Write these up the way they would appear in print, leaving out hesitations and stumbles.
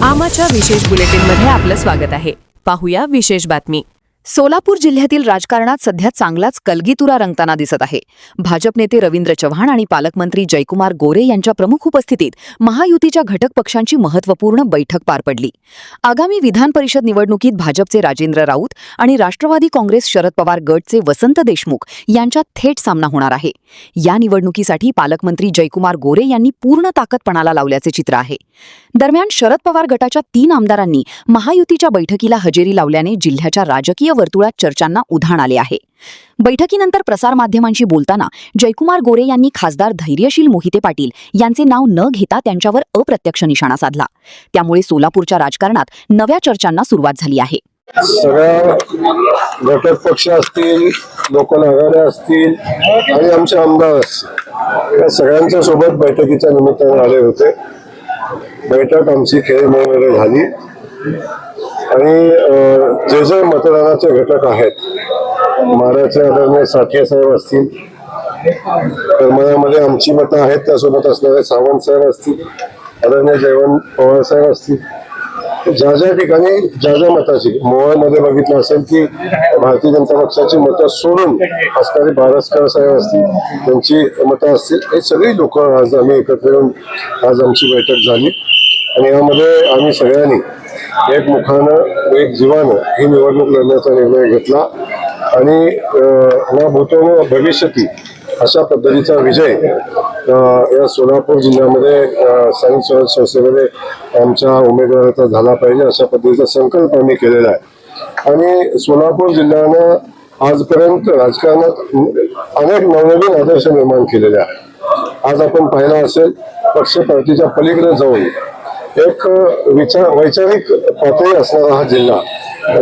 आमाच्या विशेष बुलेटिनमध्ये आपलं स्वागत आहे. पाहूया विशेष बातमी. सोलापूर जिल्ह्यातील राजकारणात सध्या चांगलाच कलगीतुरा रंगताना दिसत आहे. भाजप नेते रवींद्र चव्हाण आणि पालकमंत्री जयकुमार गोरे यांच्या प्रमुख उपस्थितीत महायुतीच्या घटक पक्षांची महत्त्वपूर्ण बैठक पार पडली. आगामी विधान परिषद निवडणुकीत भाजपचे राजेंद्र राऊत आणि राष्ट्रवादी काँग्रेस शरद पवार गटचे वसंत देशमुख यांच्यात थेट सामना होणार आहे. या निवडणुकीसाठी पालकमंत्री जयकुमार गोरे यांनी पूर्ण ताकद पणाला लावल्याचे चित्र आहे. दरम्यान शरद पवार गटाच्या 3 आमदारांनी महायुतीच्या बैठकीला हजेरी लावल्याने जिल्ह्याच्या राजकीय वर्तुळात चर्चांना उधाण आले आहे. बैठकीनंतर प्रसारमाध्यमांशी बोलताना जयकुमार गोरे यांनी खासदार धैर्यशील मोहिते पाटील यांचे नाव न घेता त्यांच्यावर अप्रत्यक्ष निशाणा साधला. त्यामुळे सोलापूरच्या राजकारणात नव्या चर्चांना सुरुवात झाली आहे. सगळ्या घटक पक्ष असतील, लोकल आघाड्या असतील आणि आमचे आमदार असतील, या सगळ्यांच्या सोबत बैठकीच्या निमित्ताने आले होते. बैठक आमची खेळीमेळीमध्ये झाली आणि जे जे मतदानाचे घटक आहेत, माढ्याचे आदरणीय साठे साहेब असतील, करमाळ्यामध्ये आमची मतं आहेत, त्यासोबत असणारे सावंत साहेब असतील, आदरणीय जयवंत पवार साहेब असतील, ज्या ज्या ठिकाणी ज्या ज्या मताची मोहोळमध्ये बघितलं असेल की भारतीय जनता पक्षाची मतं सोडून असणारे बारसकर साहेब असतील, त्यांची मतं असतील, हे सगळी लोक आज आम्ही एकत्र येऊन आज आमची बैठक झाली आणि यामध्ये आम्ही सगळ्यांनी एकमुखानं एक जीवानं ही निवडणूक लढण्याचा निर्णय घेतला आणि न भूतो न भविष्यती अशा पद्धतीचा विजय या सोलापूर जिल्ह्यामध्ये स्थानिक स्वराज्य संस्थेमध्ये आमच्या उमेदवाराचा झाला पाहिजे अशा पद्धतीचा संकल्प आम्ही केलेला आहे. आणि सोलापूर जिल्ह्यानं आजपर्यंत राजकारणात अनेक नवनवीन आदर्श निर्माण केलेले आहेत. आज आपण पाहिलं असेल, पक्ष पार्टीच्या पलीकडे जाऊन एक वैचारिक पातळी असणारा हा जिल्हा,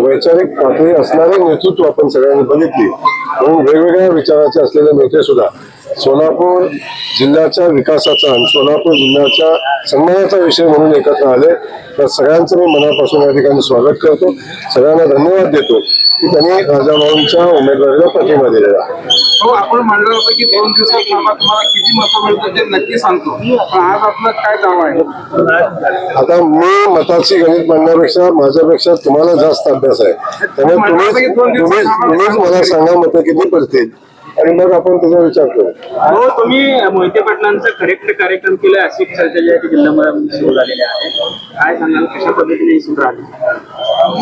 वैचारिक पातळी असणारे नेतृत्व आपण सगळ्यांनी बघितली. म्हणून वेगवेगळ्या विचाराचे असलेले नेते सुद्धा सोलापूर जिल्ह्याच्या विकासाचा आणि सोलापूर जिल्ह्याच्या सन्मानाचा विषय म्हणून एकत्र आले. तर सगळ्यांचं मी मनापासून या ठिकाणी स्वागत करतो. सगळ्यांना धन्यवाद देतो की त्यांनी राजाभाऊंच्या उमेदवारीला पाठिंबा दिलेला आहे. हो, आपण मंडळापैकी 2 दिवसात तुम्हाला किती मतं मिळतात ते नक्की सांगतो, पण आज आपला काय दावा आहे? आता मी मताची गणित मांडण्यापेक्षा माझ्यापेक्षा तुम्हाला जास्त अभ्यास आहे, त्यामुळे तुम्हीच मला सांगा मतं किती पडतील आणि मग आपण त्याचा विचार करू. हो, तुम्ही मोहिते पाटलांचा करेक्ट कार्यक्रम केला अशी चर्चा जी आहे जिल्ह्यामध्ये सुरू झालेली आहे. काय सांगाल, कशा पद्धतीने सुरू राहिली?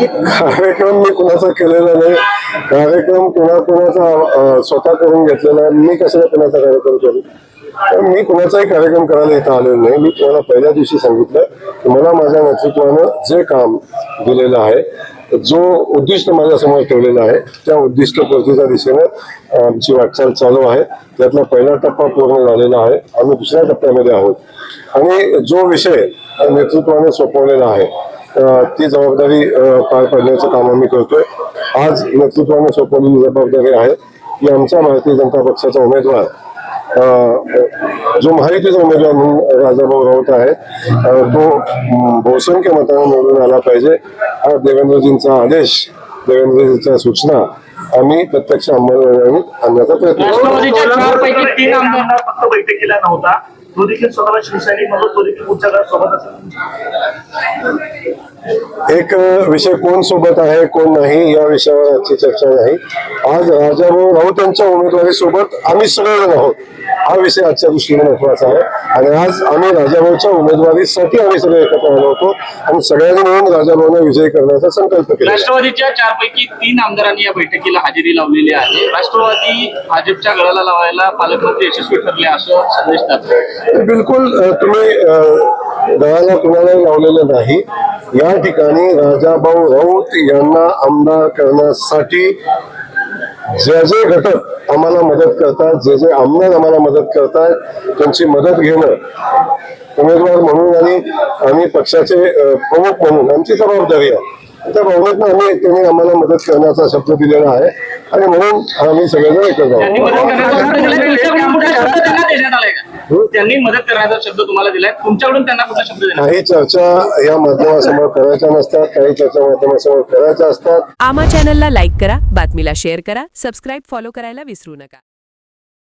कार्यक्रम मी कुणाचा केलेला नाही. कार्यक्रम कुणाचा स्वतः करून घेतलेला आहे. मी कशाला कुणाचा कार्यक्रम करू? पण मी कुणाचाही कार्यक्रम करायला इथं आलेलो नाही. मी तुम्हाला पहिल्या दिवशी सांगितलं की मला माझ्या नेतृत्वानं जे काम दिलेलं आहे, जो उद्दिष्ट माझ्यासमोर ठेवलेला आहे, त्या उद्दिष्टपूर्तीच्या दिशेने आमची वाटचाल चालू आहे. त्यातला पहिला टप्पा पूर्ण झालेला आहे. आम्ही दुसऱ्या टप्प्यामध्ये आहोत आणि जो विषय नेतृत्वाने सोपवलेला आहे ती जबाबदारी पार पाडण्याचं काम आम्ही करतोय. आज नेतृत्वाने सोपवलेली जबाबदारी आहे की आमचा भारतीय जनता पक्षाचा उमेदवार, जो महायुतीचा उमेदवार म्हणून राजाभाऊ राऊत आहे, तो बहुसंख्य मताने निवडून आला पाहिजे. हा देवेंद्रजींचा आदेश, देवेंद्रजींच्या सूचना आम्ही प्रत्यक्ष अंमलबजावणीत आणण्याचा प्रयत्न फक्त बैठकीला नव्हता, तो देखील स्वतःला शिवसैनिक म्हणून तो देखील पुढच्या सोबत एक विषय कोण सोबत आहे कोण नाही या विषयावर आजची चर्चा नाही. आज राजाभाऊ राऊत यांच्या उमेदवारी सोबत आम्ही सगळेजण आहोत, हा विषय आजच्या दृष्टीने महत्वाचा आहे. आणि आज आम्ही राजाभाऊच्या उमेदवारीसाठी आम्ही सगळे एकत्र आलो होतो आणि सगळ्यांनी मिळून राजाभाऊंना विजयी करण्याचा संकल्प केला. राष्ट्रवादीच्या 4 पैकी 3 आमदारांनी या बैठकीला हजेरी लावलेली आहे. राष्ट्रवादी भाजपच्या गळाला लावायला पालकमंत्री यशस्वी ठरले असं संदेश देतात. बिलकुल, तुम्ही गळाला कुणालाही लावलेलं नाही. या ठिकाणी राजाभाऊ राऊत यांना आमदार करण्यासाठी जे जे घटक आम्हाला मदत करतात, जे जे आमदार आम्हाला मदत करतात, त्यांची मदत घेणं उमेदवार म्हणून आणि आम्ही पक्षाचे प्रमुख म्हणून आमची जबाबदारी आहे. त्या भावनेतनं त्यांनी आम्हाला मदत करण्याचा शब्द दिलेला आहे आणि म्हणून आम्ही सगळेजण एकत्र आहोत. त्यांनी मदत करण्याचा शब्द तुम्हाला दिलाय, तुमच्याकडून त्यांना कुठला शब्द दिला? काही चर्चा या माध्यमासमोर करायच्या नसतात, काही चर्चा माध्यमासमोर करायच्या असतात. आमा चॅनलला लाईक करा, बातमीला शेअर करा, सबस्क्राईब फॉलो करायला विसरू नका.